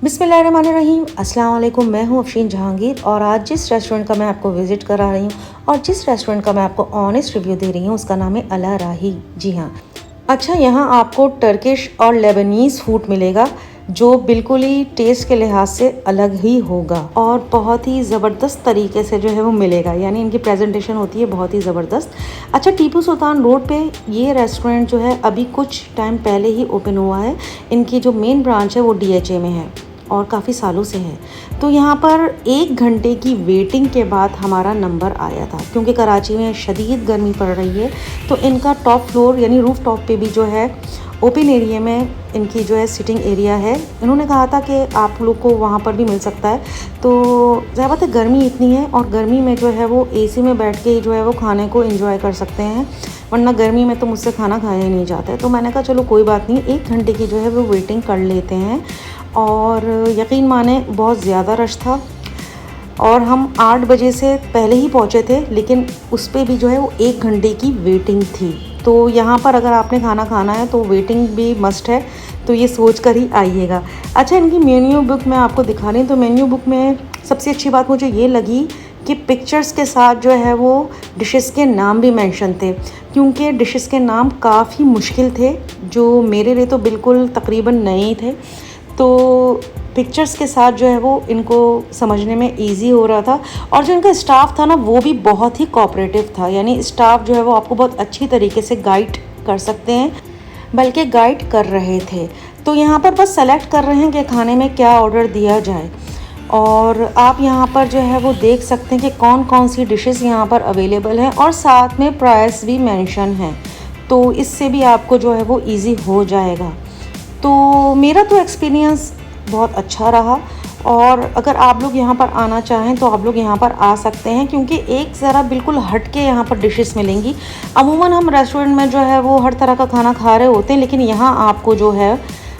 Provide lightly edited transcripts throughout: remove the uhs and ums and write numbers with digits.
बिस्मिल्लाहिर्रहमानिर्रहीम। अस्सलाम वालेकुम। मैं हूँ अफशीन जहांगीर और आज जिस रेस्टोरेंट का मैं आपको विज़िट करा रही हूँ और जिस रेस्टोरेंट का मैं आपको ऑनेस्ट रिव्यू दे रही हूँ उसका नाम है अला राही। जी हाँ, अच्छा, यहाँ आपको टर्किश और लेबनीज़ फूड मिलेगा जो बिल्कुल ही टेस्ट के लिहाज से अलग ही होगा और बहुत ही ज़बरदस्त तरीके से जो है वो मिलेगा। यानी इनकी प्रेजेंटेशन होती है बहुत ही ज़बरदस्त। अच्छा, टीपू सुल्तान रोड पे ये रेस्टोरेंट जो है अभी कुछ टाइम पहले ही ओपन हुआ है। इनकी जो मेन ब्रांच है वो DHA में है और काफ़ी सालों से है। तो यहाँ पर 1 घंटे की वेटिंग के बाद हमारा नंबर आया था क्योंकि कराची में शदीद गर्मी पड़ रही है। तो इनका टॉप फ्लोर यानी रूफ टॉप पे भी जो है ओपन एरिया में इनकी जो है सिटिंग एरिया है। इन्होंने कहा था कि आप लोग को वहाँ पर भी मिल सकता है। तो ज़ाहिर बात है गर्मी इतनी है और गर्मी में जो है वो AC में बैठ के जो है वो खाने को एंजॉय कर सकते हैं, वरना गर्मी में तो मुझसे खाना खाया ही नहीं जाता है। तो मैंने कहा चलो कोई बात नहीं, 1 घंटे की जो है वो वेटिंग कर लेते हैं। और यकीन माने बहुत ज़्यादा रश था और हम 8 बजे से पहले ही पहुँचे थे, लेकिन उस पर भी जो है वो 1 घंटे की वेटिंग थी। तो यहाँ पर अगर आपने खाना खाना है तो वेटिंग भी मस्ट है, तो ये सोच कर ही आइएगा। अच्छा, इनकी मेन्यू बुक मैं आपको दिखा रही हूँ। तो मेन्यू बुक में सबसे अच्छी बात मुझे ये लगी कि पिक्चर्स के साथ जो है वो डिशेस के नाम भी मेंशन थे, क्योंकि डिशेस के नाम काफ़ी मुश्किल थे जो मेरे लिए तो बिल्कुल तकरीबन नए ही थे। तो पिक्चर्स के साथ जो है वो इनको समझने में इजी हो रहा था। और जो इनका स्टाफ था ना वो भी बहुत ही कोऑपरेटिव था। यानी स्टाफ जो है वो आपको बहुत अच्छी तरीके से गाइड कर सकते हैं, बल्कि गाइड कर रहे थे। तो यहाँ पर बस सेलेक्ट कर रहे हैं कि खाने में क्या ऑर्डर दिया जाए और आप यहाँ पर जो है वो देख सकते हैं कि कौन कौन सी डिशेस यहाँ पर अवेलेबल हैं और साथ में प्राइस भी मेंशन है। तो इससे भी आपको जो है वो इजी हो जाएगा। तो मेरा तो एक्सपीरियंस बहुत अच्छा रहा और अगर आप लोग यहाँ पर आना चाहें तो आप लोग यहाँ पर आ सकते हैं, क्योंकि एक ज़रा बिल्कुल हट के यहाँ पर डिशेस मिलेंगी। अमूमन हम रेस्टोरेंट में जो है वो हर तरह का खाना खा रहे होते हैं, लेकिन यहाँ आपको जो है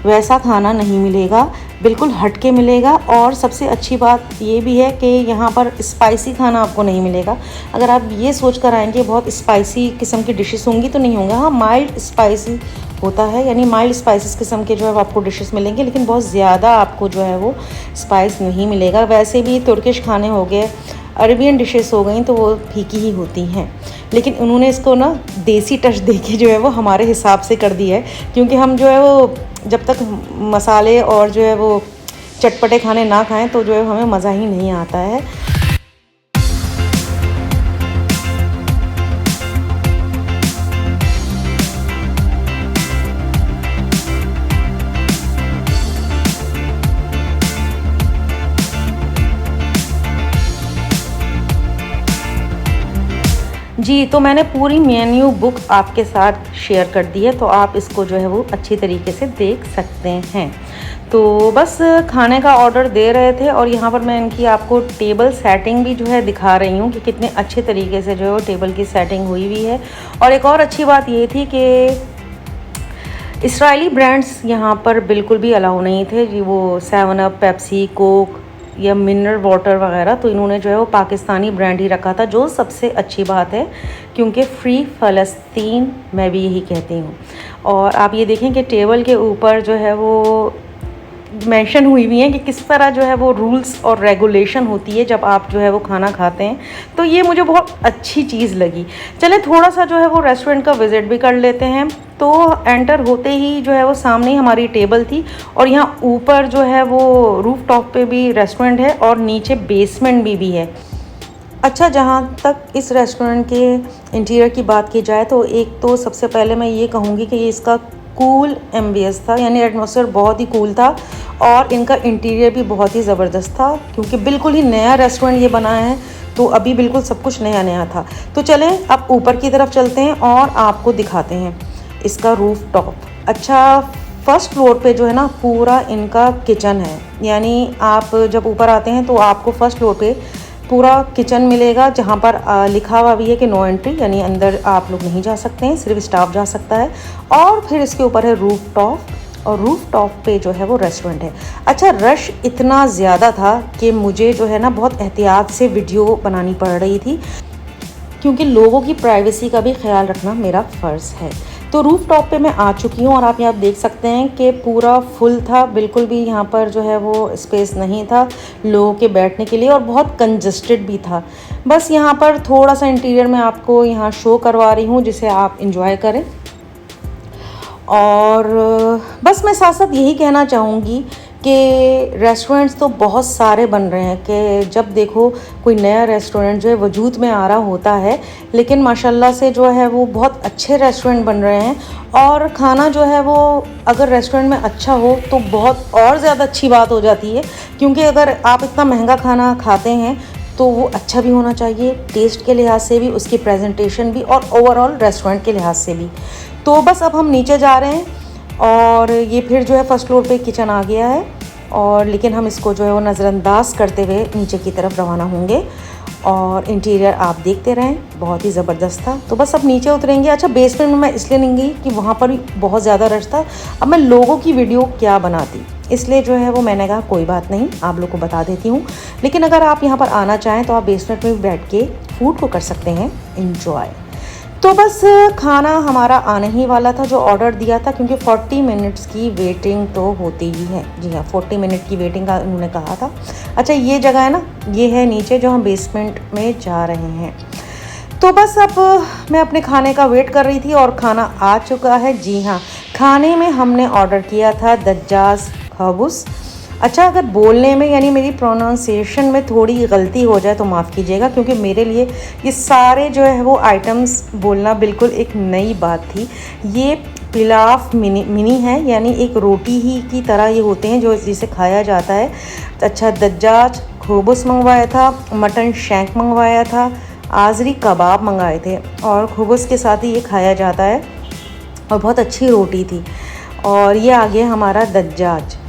वैसा खाना नहीं मिलेगा, बिल्कुल हट के मिलेगा। और सबसे अच्छी बात ये भी है कि यहाँ पर स्पाइसी खाना आपको नहीं मिलेगा। अगर आप ये सोच कर आएंगे बहुत स्पाइसी किस्म की डिशेस होंगी तो नहीं होंगे। हाँ, माइल्ड स्पाइसी होता है, यानी माइल्ड स्पाइसेस किस्म के जो है वो आपको डिशेस मिलेंगे, लेकिन बहुत ज़्यादा आपको जो है वो स्पाइस नहीं मिलेगा। वैसे भी तुर्किश खाने हो गए, अरबियन डिशेस हो गई तो वो फीकी ही होती हैं, लेकिन उन्होंने इसको ना देसी टच दे के जो है वो हमारे हिसाब से कर दिया है। क्योंकि हम जो है वो जब तक मसाले और जो है वो चटपटे खाने ना खाएं तो जो है हमें मज़ा ही नहीं आता है। जी, तो मैंने पूरी मेन्यू बुक आपके साथ शेयर कर दी है, तो आप इसको जो है वो अच्छी तरीके से देख सकते हैं। तो बस खाने का ऑर्डर दे रहे थे और यहाँ पर मैं इनकी आपको टेबल सेटिंग भी जो है दिखा रही हूँ कि कितने अच्छे तरीके से जो है वो टेबल की सेटिंग हुई हुई है। और एक और अच्छी बात ये थी कि इसराइली ब्रांड्स यहाँ पर बिल्कुल भी अलाउ नहीं थे जी, वो 7 अप, पेप्सी, कोक या मिनरल वाटर वगैरह। तो इन्होंने जो है वो पाकिस्तानी ब्रांड ही रखा था, जो सबसे अच्छी बात है, क्योंकि फ्री फ़लस्तीन मैं भी यही कहती हूँ। और आप ये देखें कि टेबल के ऊपर जो है वो मेंशन हुई हुई हैं कि किस तरह जो है वो रूल्स और रेगुलेशन होती है जब आप जो है वो खाना खाते हैं। तो ये मुझे बहुत अच्छी चीज़ लगी। चले थोड़ा सा जो है वो रेस्टोरेंट का विज़िट भी कर लेते हैं। तो एंटर होते ही जो है वो सामने ही हमारी टेबल थी और यहाँ ऊपर जो है वो रूफ टॉप पे भी रेस्टोरेंट है और नीचे बेसमेंट भी है। अच्छा, जहाँ तक इस रेस्टोरेंट के इंटीरियर की बात की जाए तो एक तो सबसे पहले मैं ये कहूँगी कि ये इसका कूल एम्बियंस था, यानी एटमॉस्फेयर बहुत ही कूल था और इनका इंटीरियर भी बहुत ही ज़बरदस्त था, क्योंकि बिल्कुल ही नया रेस्टोरेंट ये बना है तो अभी बिल्कुल सब कुछ नया नया था। तो चलें अब ऊपर की तरफ चलते हैं और आपको दिखाते हैं इसका रूफ टॉप। अच्छा, फर्स्ट फ्लोर पे जो है ना पूरा इनका किचन है, यानी आप जब ऊपर आते हैं तो आपको फर्स्ट फ्लोर पे पूरा किचन मिलेगा, जहाँ पर लिखा हुआ भी है कि नो एंट्री, यानी अंदर आप लोग नहीं जा सकते हैं, सिर्फ स्टाफ जा सकता है। और फिर इसके ऊपर है रूफ टॉप और रूफ टॉप पे जो है वो रेस्टोरेंट है। अच्छा, रश इतना ज़्यादा था कि मुझे जो है ना बहुत एहतियात से वीडियो बनानी पड़ रही थी, क्योंकि लोगों की प्राइवेसी का भी ख्याल रखना मेरा फ़र्ज़ है। तो रूफ टॉप पे मैं आ चुकी हूँ और आप यहाँ देख सकते हैं कि पूरा फुल था, बिल्कुल भी यहाँ पर जो है वो स्पेस नहीं था लोगों के बैठने के लिए और बहुत कंजस्टेड भी था। बस यहाँ पर थोड़ा सा इंटीरियर में आपको यहाँ शो करवा रही हूँ जिसे आप इंजॉय करें। और बस मैं साथ साथ यही कहना चाहूँगी कि रेस्टोरेंट्स तो बहुत सारे बन रहे हैं कि जब देखो कोई नया रेस्टोरेंट जो है वजूद में आ रहा होता है, लेकिन माशाल्लाह से जो है वो बहुत अच्छे रेस्टोरेंट बन रहे हैं। और खाना जो है वो अगर रेस्टोरेंट में अच्छा हो तो बहुत और ज़्यादा अच्छी बात हो जाती है, क्योंकि अगर आप इतना महंगा खाना खाते हैं तो वो अच्छा भी होना चाहिए, टेस्ट के लिहाज से भी, उसकी प्रेजेंटेशन भी और ओवरऑल रेस्टोरेंट के लिहाज से भी। तो बस अब हम नीचे जा रहे हैं और ये फिर जो है फर्स्ट फ्लोर पे किचन आ गया है, और लेकिन हम इसको जो है वो नज़रअंदाज करते हुए नीचे की तरफ रवाना होंगे। और इंटीरियर आप देखते रहें, बहुत ही ज़बरदस्त था। तो बस अब नीचे उतरेंगे। अच्छा, बेसमेंट में मैं इसलिए नहीं गई कि वहाँ पर भी बहुत ज़्यादा रश था, अब मैं लोगों की वीडियो क्या बनाती, इसलिए जो है वो मैंने कहा कोई बात नहीं, आप लोग को बता देती हूँ। लेकिन अगर आप यहाँ पर आना चाहें तो आप बेसमेंट में भी बैठ के फूड को कर सकते हैं इंजॉय। तो बस खाना हमारा आने ही वाला था जो ऑर्डर दिया था, क्योंकि 40 मिनट्स की वेटिंग तो होती ही है। जी हाँ, 40 मिनट की वेटिंग का उन्होंने कहा था। अच्छा, ये जगह है ना, ये है नीचे जो हम बेसमेंट में जा रहे हैं। तो बस अब मैं अपने खाने का वेट कर रही थी और खाना आ चुका है। जी हाँ, खाने में हमने ऑर्डर किया था दज्जाज खबूस। अच्छा, अगर बोलने में यानी मेरी प्रोनाउंसिएशन में थोड़ी गलती हो जाए तो माफ़ कीजिएगा, क्योंकि मेरे लिए ये सारे जो है वो आइटम्स बोलना बिल्कुल एक नई बात थी। ये पिलाफ मिनी है, यानी एक रोटी ही की तरह ये होते हैं जो जिसे खाया जाता है। अच्छा, दज्जाज खबूस मंगवाया था, मटन शैंक मंगवाया था, आज़री कबाब मंगाए थे और खबूस के साथ ही ये खाया जाता है और बहुत अच्छी रोटी थी। और ये आ गया हमारा दज्जाज।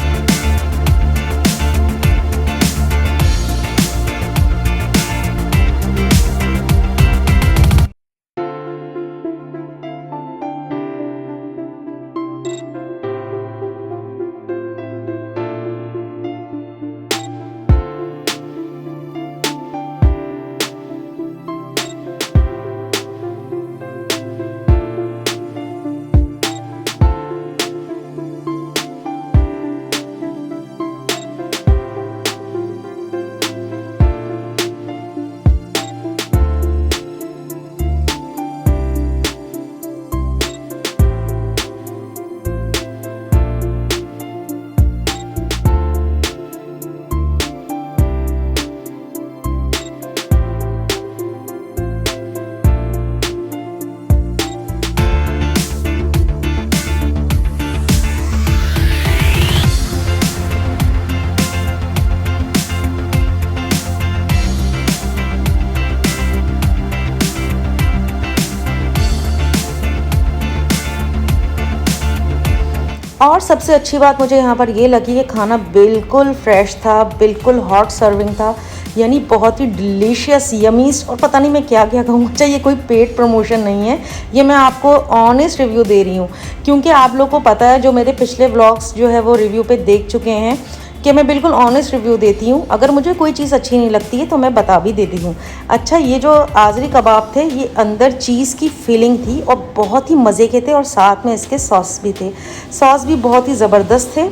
और सबसे अच्छी बात मुझे यहाँ पर ये लगी कि खाना बिल्कुल फ्रेश था, बिल्कुल हॉट सर्विंग था, यानी बहुत ही डिलीशियस, यमीस, और पता नहीं मैं क्या क्या कहूँ। अच्छा, ये कोई पेड प्रमोशन नहीं है, ये मैं आपको ऑनेस्ट रिव्यू दे रही हूँ, क्योंकि आप लोग को पता है जो मेरे पिछले व्लॉग्स जो है वो रिव्यू पे देख चुके हैं कि मैं बिल्कुल ऑनेस्ट रिव्यू देती हूँ। अगर मुझे कोई चीज़ अच्छी नहीं लगती है तो मैं बता भी देती हूँ। अच्छा, ये जो आज़री कबाब थे ये अंदर चीज़ की फीलिंग थी और बहुत ही मज़े के थे, और साथ में इसके सॉस भी थे, सॉस भी बहुत ही ज़बरदस्त थे।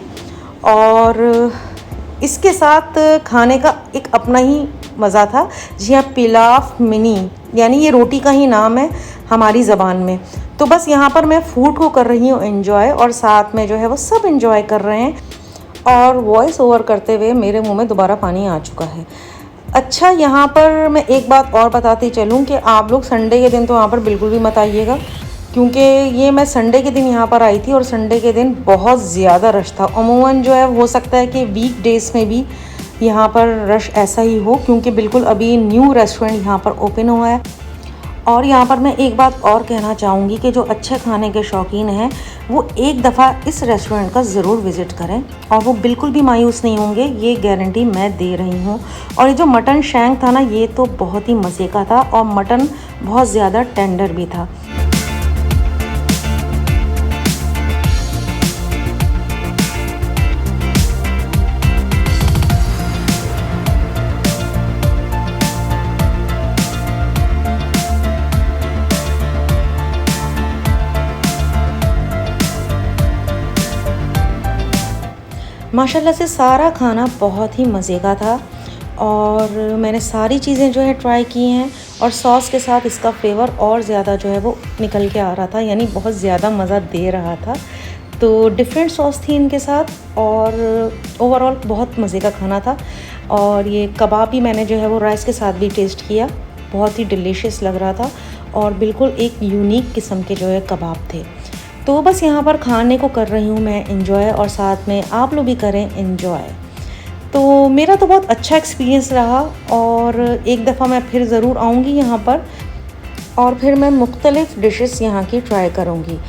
और इसके साथ खाने का एक अपना ही मज़ा था। जी हाँ, पिलाफ मिनी, यानी ये रोटी का ही नाम है हमारी ज़बान में। तो बस यहाँ पर मैं फूड को कर रही हूँ एंजॉय, और साथ में जो है वो सब एंजॉय कर रहे हैं। और वॉइस ओवर करते हुए मेरे मुंह में दोबारा पानी आ चुका है। अच्छा, यहाँ पर मैं एक बात और बताती चलूँ कि आप लोग संडे के दिन तो यहाँ पर बिल्कुल भी मत आइएगा, क्योंकि ये मैं संडे के दिन यहाँ पर आई थी और संडे के दिन बहुत ज़्यादा रश था। अमूमन जो है हो सकता है कि वीक डेज़ में भी यहाँ पर रश ऐसा ही हो, क्योंकि बिल्कुल अभी न्यू रेस्टोरेंट यहाँ पर ओपन हुआ है। और यहाँ पर मैं एक बात और कहना चाहूँगी कि जो अच्छे खाने के शौकीन हैं वो एक दफ़ा इस रेस्टोरेंट का ज़रूर विज़िट करें और वो बिल्कुल भी मायूस नहीं होंगे, ये गारंटी मैं दे रही हूँ। और ये जो मटन शैंक था ना, ये तो बहुत ही मज़े का था और मटन बहुत ज़्यादा टेंडर भी था। माशाल्लाह से सारा खाना बहुत ही मज़े का था और मैंने सारी चीज़ें जो है ट्राई की हैं और सॉस के साथ इसका फ्लेवर और ज़्यादा जो है वो निकल के आ रहा था, यानी बहुत ज़्यादा मज़ा दे रहा था। तो डिफरेंट सॉस थी इनके साथ और ओवरऑल बहुत मज़े का खाना था। और ये कबाब भी मैंने जो है वो राइस के साथ भी टेस्ट किया, बहुत ही डिलीशियस लग रहा था और बिल्कुल एक यूनिक किस्म के जो है कबाब थे। तो बस यहाँ पर खाने को कर रही हूँ मैं एंजॉय और साथ में आप लोग भी करें एंजॉय। तो मेरा तो बहुत अच्छा एक्सपीरियंस रहा और एक दफ़ा मैं फिर ज़रूर आऊँगी यहाँ पर और फिर मैं मुख्तलिफ़ डिशेस यहाँ की ट्राई करूँगी।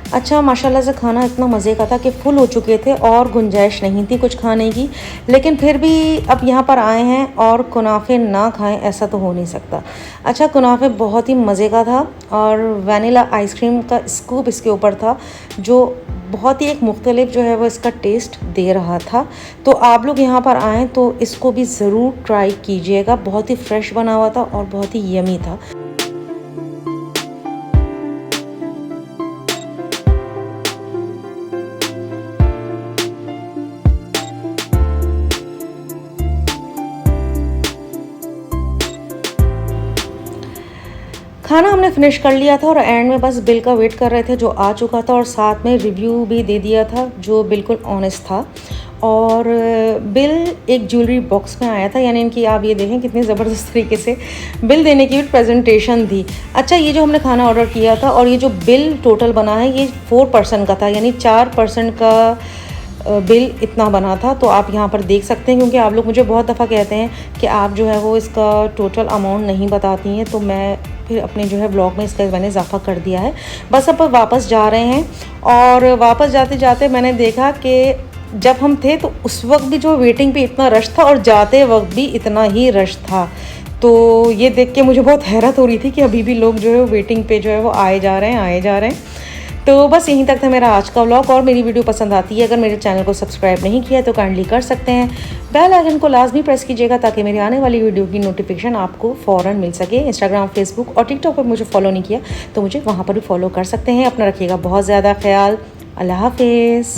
अच्छा, माशाल्लाह से खाना इतना मज़े का था कि फुल हो चुके थे और गुंजाइश नहीं थी कुछ खाने की, लेकिन फिर भी अब यहाँ पर आए हैं और कुनाफे ना खाएं ऐसा तो हो नहीं सकता। अच्छा, कुनाफे बहुत ही मज़े का था और वनीला आइसक्रीम का स्कूप इसके ऊपर था जो बहुत ही एक मुख्तलिफ जो है वो इसका टेस्ट दे रहा था। तो आप लोग यहाँ पर आएँ तो इसको भी ज़रूर ट्राई कीजिएगा, बहुत ही फ्रेश बना हुआ था और बहुत ही यमी था। खाना हमने फ़िनिश कर लिया था और एंड में बस बिल का वेट कर रहे थे जो आ चुका था और साथ में रिव्यू भी दे दिया था जो बिल्कुल ऑनेस्ट था। और बिल एक ज्वेलरी बॉक्स में आया था, यानी इनकी आप ये देखें कितनी ज़बरदस्त तरीके से बिल देने की भी प्रेजेंटेशन थी। अच्छा, ये जो हमने खाना ऑर्डर किया था और ये जो बिल टोटल बना है ये 4 पर्सन का था, यानी 4 पर्सन का बिल इतना बना था। तो आप यहाँ पर देख सकते हैं, क्योंकि आप लोग मुझे बहुत दफ़ा कहते हैं कि आप जो है वो इसका टोटल अमाउंट नहीं बताती हैं, तो मैं फिर अपने जो है ब्लॉग में इसका मैंने इजाफा कर दिया है। बस अब वापस जा रहे हैं और वापस जाते जाते मैंने देखा कि जब हम थे तो उस वक्त भी जो वेटिंग पे इतना रश था और जाते वक्त भी इतना ही रश था। तो ये देख के मुझे बहुत हैरत हो रही थी कि अभी भी लोग जो है वेटिंग पे जो है वो आए जा रहे हैं। तो बस यहीं तक था मेरा आज का व्लॉग। और मेरी वीडियो पसंद आती है, अगर मेरे चैनल को सब्सक्राइब नहीं किया तो काइंडली कर सकते हैं। बेल आइकन को लाजमी प्रेस कीजिएगा ताकि मेरी आने वाली वीडियो की नोटिफिकेशन आपको फ़ौरन मिल सके। इंस्टाग्राम, फेसबुक और टिकटॉक पर मुझे फॉलो नहीं किया तो मुझे वहाँ पर भी फॉलो कर सकते हैं। अपना रखिएगा बहुत ज़्यादा ख्याल। अल्लाह हाफिज़।